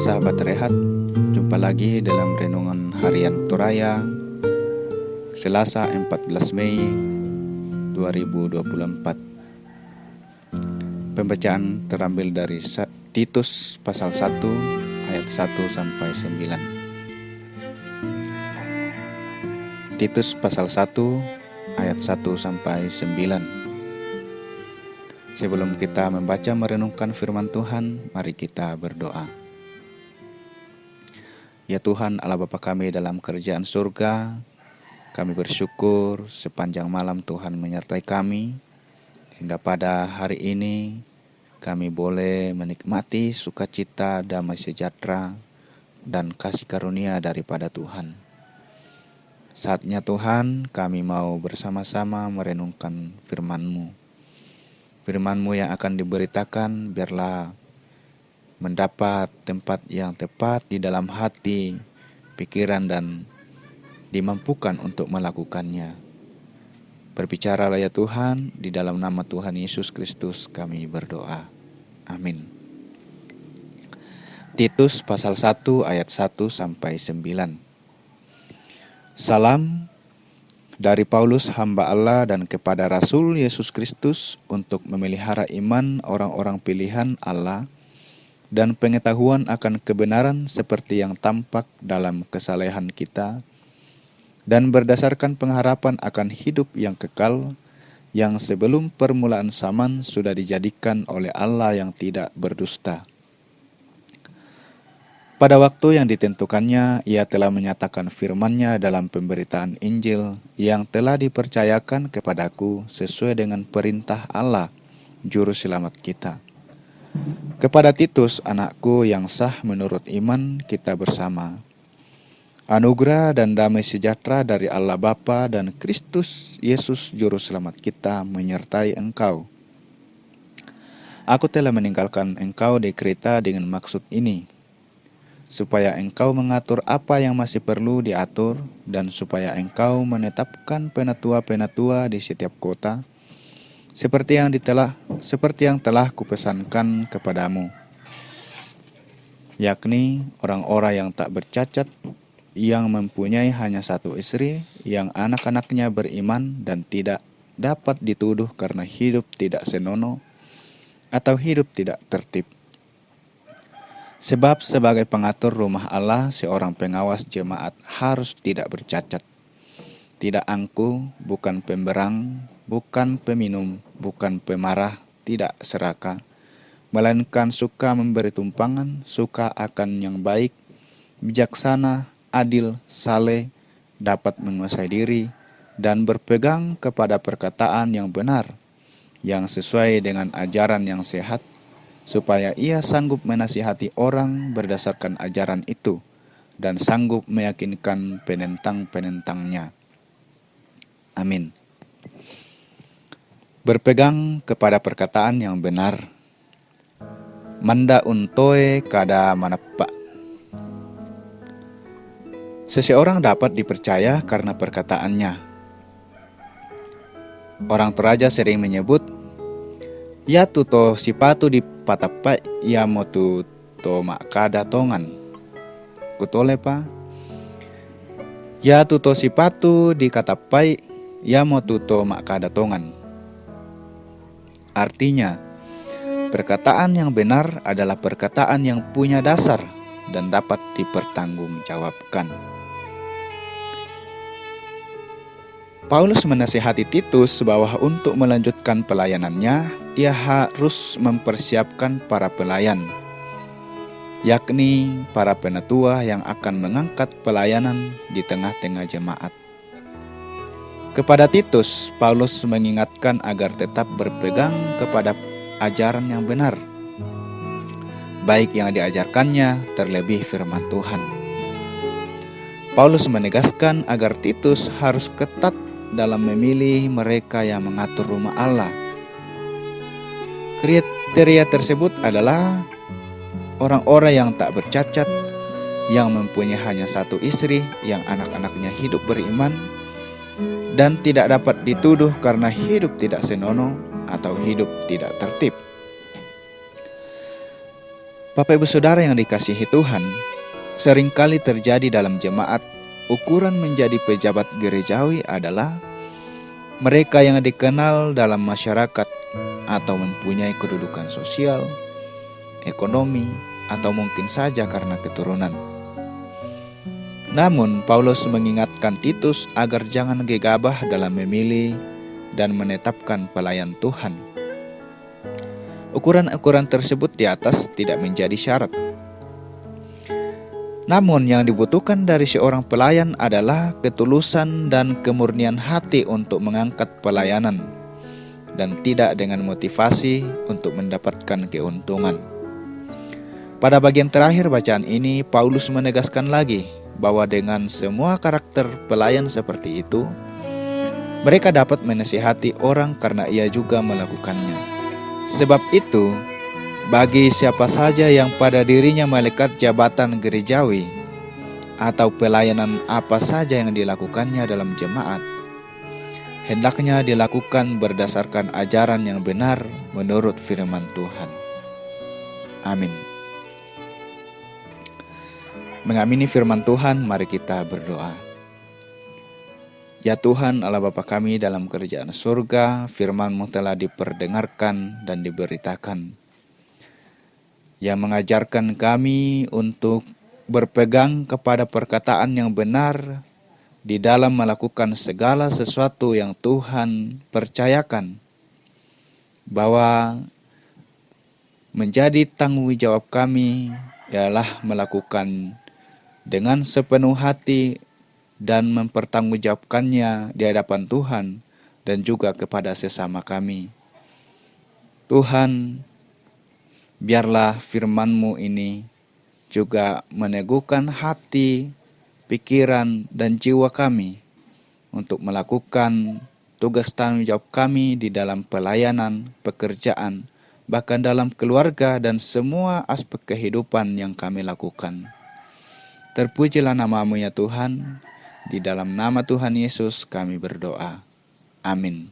sahabat rehat, jumpa lagi dalam renungan harian Toraya Selasa 14 Mei 2024. Pembacaan terambil dari Titus pasal 1 ayat 1 sampai 9. Titus pasal 1 ayat 1 sampai 9. Sebelum kita membaca merenungkan firman Tuhan, mari kita berdoa. Ya Tuhan Allah Bapa kami dalam kerajaan surga, kami bersyukur sepanjang malam Tuhan menyertai kami, hingga pada hari ini kami boleh menikmati sukacita, damai sejahtera, dan kasih karunia daripada Tuhan. Saatnya Tuhan kami mau bersama-sama merenungkan firman-Mu. Firman-Mu yang akan diberitakan biarlah mendapat tempat yang tepat di dalam hati, pikiran, dan dimampukan untuk melakukannya. Berbicaralah ya Tuhan, di dalam nama Tuhan Yesus Kristus kami berdoa. Amin. Titus pasal 1 ayat 1 sampai 9. Salam dari Paulus hamba Allah dan kepada Rasul Yesus Kristus untuk memelihara iman orang-orang pilihan Allah dan pengetahuan akan kebenaran seperti yang tampak dalam kesalehan kita dan berdasarkan pengharapan akan hidup yang kekal yang sebelum permulaan zaman sudah dijadikan oleh Allah yang tidak berdusta. Pada waktu yang ditentukannya, Ia telah menyatakan firman-Nya dalam pemberitaan Injil yang telah dipercayakan kepadaku sesuai dengan perintah Allah, Juru Selamat kita. Kepada Titus, anakku yang sah menurut iman kita bersama. Anugerah dan damai sejahtera dari Allah Bapa dan Kristus Yesus Juru Selamat kita menyertai engkau. Aku telah meninggalkan engkau di Kreta dengan maksud ini, supaya engkau mengatur apa yang masih perlu diatur, dan supaya engkau menetapkan penatua-penatua di setiap kota, seperti yang telah kupesankan kepadamu, yakni orang-orang yang tak bercacat, yang mempunyai hanya satu istri, yang anak-anaknya beriman dan tidak dapat dituduh karena hidup tidak senonoh atau hidup tidak tertib. Sebab sebagai pengatur rumah Allah, seorang pengawas jemaat harus tidak bercacat, tidak angkuh, bukan pemberang, bukan peminum, bukan pemarah, tidak serakah, melainkan suka memberi tumpangan, suka akan yang baik, bijaksana, adil, saleh, dapat menguasai diri, dan berpegang kepada perkataan yang benar, yang sesuai dengan ajaran yang sehat, supaya ia sanggup menasihati orang berdasarkan ajaran itu dan sanggup meyakinkan penentang-penentangnya. Amin. Berpegang kepada perkataan yang benar. Manda untoe kada manapa. Seseorang dapat dipercaya karena perkataannya. Orang Toraja sering menyebut, ya tuto sipatu di patapai ya motu to makada tongan. Kutole pa. Ya tuto sipatu di katapai ya motu to makada tongan. Artinya, perkataan yang benar adalah perkataan yang punya dasar dan dapat dipertanggungjawabkan. Paulus menasihati Titus bahwa untuk melanjutkan pelayanannya, ia harus mempersiapkan para pelayan, yakni para penatua yang akan mengangkat pelayanan di tengah-tengah jemaat. Kepada Titus, Paulus mengingatkan agar tetap berpegang kepada ajaran yang benar, baik yang diajarkannya terlebih firman Tuhan. Paulus menegaskan agar Titus harus ketat dalam memilih mereka yang mengatur rumah Allah. Kriteria tersebut adalah orang-orang yang tak bercacat, yang mempunyai hanya satu istri, yang anak-anaknya hidup beriman, dan tidak dapat dituduh karena hidup tidak senonoh atau hidup tidak tertib. Bapak Ibu Saudara yang dikasihi Tuhan, seringkali terjadi dalam jemaat, ukuran menjadi pejabat gerejawi adalah mereka yang dikenal dalam masyarakat atau mempunyai kedudukan sosial, ekonomi, atau mungkin saja karena keturunan. Namun, Paulus mengingatkan Titus agar jangan gegabah dalam memilih dan menetapkan pelayan Tuhan. Ukuran-ukuran tersebut di atas tidak menjadi syarat. Namun yang dibutuhkan dari seorang pelayan adalah ketulusan dan kemurnian hati untuk mengangkat pelayanan, dan tidak dengan motivasi untuk mendapatkan keuntungan. Pada bagian terakhir bacaan ini, Paulus menegaskan lagi bahwa dengan semua karakter pelayan seperti itu, mereka dapat menasihati orang karena ia juga melakukannya. Sebab itu, bagi siapa saja yang pada dirinya melekat jabatan gerejawi atau pelayanan apa saja yang dilakukannya dalam jemaat, hendaknya dilakukan berdasarkan ajaran yang benar menurut firman Tuhan. Amin. Mengamini firman Tuhan, mari kita berdoa. Ya Tuhan Allah Bapa kami dalam kerajaan surga, firman-Mu telah diperdengarkan dan diberitakan, yang mengajarkan kami untuk berpegang kepada perkataan yang benar di dalam melakukan segala sesuatu yang Tuhan percayakan, bahwa menjadi tanggung jawab kami ialah melakukan dengan sepenuh hati dan mempertanggungjawabkannya di hadapan Tuhan dan juga kepada sesama kami. Tuhan, biarlah firman-Mu ini juga meneguhkan hati, pikiran, dan jiwa kami untuk melakukan tugas tanggung jawab kami di dalam pelayanan, pekerjaan, bahkan dalam keluarga dan semua aspek kehidupan yang kami lakukan. Terpujilah nama-Mu ya Tuhan. Di dalam nama Tuhan Yesus kami berdoa. Amin.